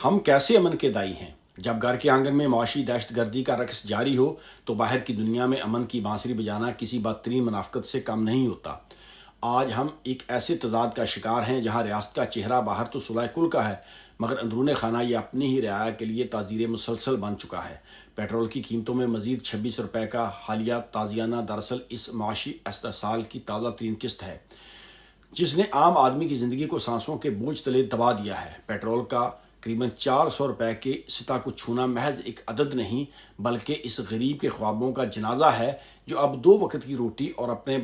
ہم کیسے امن کے دائی ہیں؟ جب گھر کے آنگن میں معاشی دہشت گردی کا رقص جاری ہو تو باہر کی دنیا میں امن کی بانسری بجانا کسی بدترین منافقت سے کم نہیں ہوتا۔ آج ہم ایک ایسے تضاد کا شکار ہیں جہاں ریاست کا چہرہ باہر تو صلح کل کا ہے، مگر اندرون خانہ یہ اپنی ہی رعایا کے لیے تعزیر مسلسل بن چکا ہے۔ پیٹرول کی قیمتوں میں مزید 26 روپے کا حالیہ تازیانہ دراصل اس معاشی استحصال کی تازہ ترین قسط ہے جس نے عام آدمی کی زندگی کو سانسوں کے بوجھ تلے دبا دیا ہے۔ پیٹرول کا تقریباً 400 روپے کے سطح کو چھونا محض ایک عدد نہیں بلکہ اس غریب کے خوابوں کا جنازہ ہے جو اب 2 وقت کی روٹی اور اپنے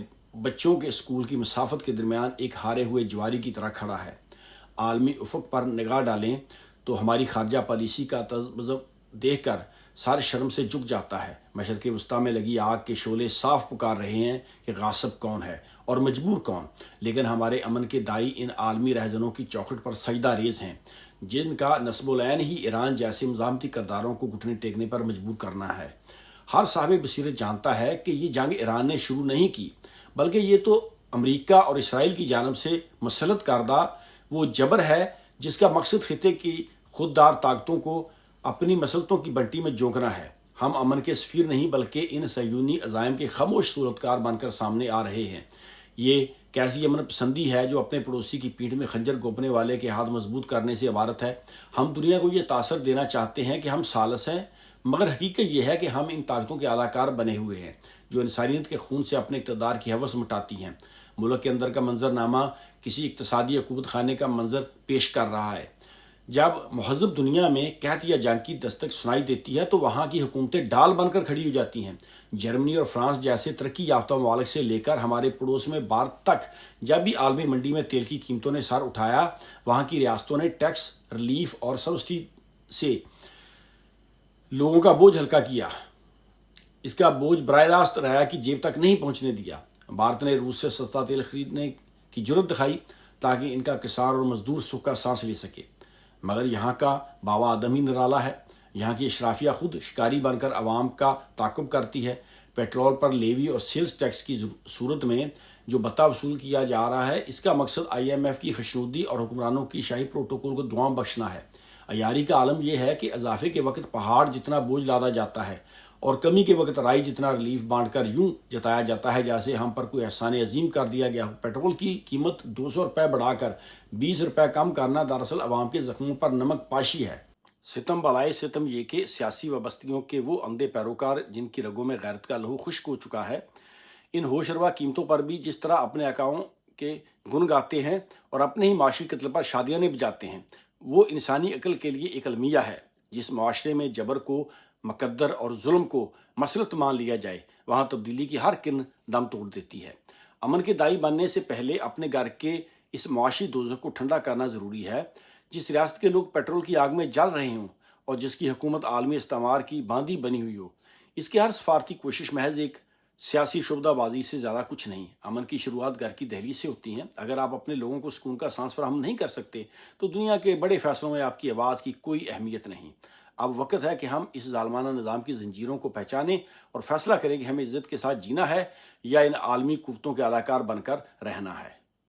بچوں کے اسکول کی مسافت کے درمیان ایک ہارے ہوئے جواری کی طرح کھڑا ہے۔ عالمی افق پر نگاہ ڈالیں تو ہماری خارجہ پالیسی کا طرز دیکھ کر سر شرم سے جھک جاتا ہے۔ مشرق وسطیٰ میں لگی آگ کے شعلے صاف پکار رہے ہیں کہ غاصب کون ہے اور مجبور کون، لیکن ہمارے امن کے دائی ان عالمی رہزنوں کی چوکھٹ پر سجدہ ریز ہیں جن کا نصب العین ہی ایران جیسے مزاحمتی کرداروں کو گھٹنے ٹیکنے پر مجبور کرنا ہے۔ ہر صاحب بصیرت جانتا ہے کہ یہ جنگ ایران نے شروع نہیں کی بلکہ یہ تو امریکہ اور اسرائیل کی جانب سے مسلط کردہ وہ جبر ہے جس کا مقصد خطے کی خوددار طاقتوں کو اپنی مسلطوں کی بنٹی میں جونکنا ہے۔ ہم امن کے سفیر نہیں بلکہ ان صہیونی عزائم کے خاموش صورتکار بن کر سامنے آ رہے ہیں۔ یہ کیسی امن پسندی ہے جو اپنے پڑوسی کی پیٹھ میں خنجر گھونپنے والے کے ہاتھ مضبوط کرنے سے عبارت ہے؟ ہم دنیا کو یہ تاثر دینا چاہتے ہیں کہ ہم ثالث ہیں، مگر حقیقت یہ ہے کہ ہم ان طاقتوں کے اعلی کار بنے ہوئے ہیں جو انسانیت کے خون سے اپنے اقتدار کی ہوس مٹاتی ہیں۔ ملک کے اندر کا منظرنامہ کسی اقتصادی حکومت خانے کا منظر پیش کر رہا ہے۔ جب مہذب دنیا میں قحط یا جنگ کی دستک سنائی دیتی ہے تو وہاں کی حکومتیں ڈال بن کر کھڑی ہو جاتی ہیں۔ جرمنی اور فرانس جیسے ترقی یافتہ ممالک سے لے کر ہمارے پڑوس میں بھارت تک جب بھی عالمی منڈی میں تیل کی قیمتوں نے سر اٹھایا، وہاں کی ریاستوں نے ٹیکس ریلیف اور سبسڈی سے لوگوں کا بوجھ ہلکا کیا۔ اس کا بوجھ براہ راست رعایا کی جیب تک نہیں پہنچنے دیا۔ بھارت نے روس سے سستا تیل خریدنے کی جرات دکھائی تاکہ ان کا کسان اور مزدور سکھ کا سانس لے سکے، مگر یہاں کا باوا آدم ہی نرالا ہے۔ یہاں کی اشرافیہ خود شکاری بن کر عوام کا تعاقب کرتی ہے۔ پیٹرول پر لیوی اور سیلز ٹیکس کی صورت میں جو بتا وصول کیا جا رہا ہے، اس کا مقصد IMF کی خشنودی اور حکمرانوں کی شاہی پروٹوکول کو دعاں بخشنا ہے۔ عیاری کا عالم یہ ہے کہ اضافے کے وقت پہاڑ جتنا بوجھ لادا جاتا ہے اور کمی کے وقت رائی جتنا ریلیف بانٹ کر یوں جتایا جاتا ہے جیسے ہم پر کوئی احسان عظیم کر دیا گیا ہو۔ پیٹرول کی قیمت 200 روپے بڑھا کر 20 روپے کم کرنا دراصل عوام کے زخموں پر نمک پاشی ہے۔ ستم بالائے ستم یہ کہ سیاسی وابستگیوں کے وہ اندھے پیروکار جن کی رگوں میں غیرت کا لہو خشک ہو چکا ہے، ان ہوش روا قیمتوں پر بھی جس طرح اپنے آقاؤں کے گن گاتے ہیں اور اپنے ہی معاشی قتل پر شادیاں بجاتے ہیں، وہ انسانی عقل کے لیے ایک المیہ ہے۔ جس معاشرے میں جبر کو مقدر اور ظلم کو مسلط مان لیا جائے وہاں تبدیلی کی ہر کن دم توڑ دیتی ہے۔ امن کے دائی بننے سے پہلے اپنے گھر کے اس معاشی دوزخ کو ٹھنڈا کرنا ضروری ہے۔ جس ریاست کے لوگ پیٹرول کی آگ میں جل رہے ہوں اور جس کی حکومت عالمی استعمار کی باندھی بنی ہوئی ہو، اس کی ہر سفارتی کوشش محض ایک سیاسی شعبدہ بازی سے زیادہ کچھ نہیں۔ امن کی شروعات گھر کی دہلیز سے ہوتی ہیں۔ اگر آپ اپنے لوگوں کو سکون کا سانس فراہم نہیں کر سکتے تو دنیا کے بڑے فیصلوں میں آپ کی آواز کی کوئی اہمیت نہیں۔ اب وقت ہے کہ ہم اس ظالمانہ نظام کی زنجیروں کو پہچانیں اور فیصلہ کریں کہ ہمیں عزت کے ساتھ جینا ہے یا ان عالمی قوتوں کے اعلی کار بن کر رہنا ہے۔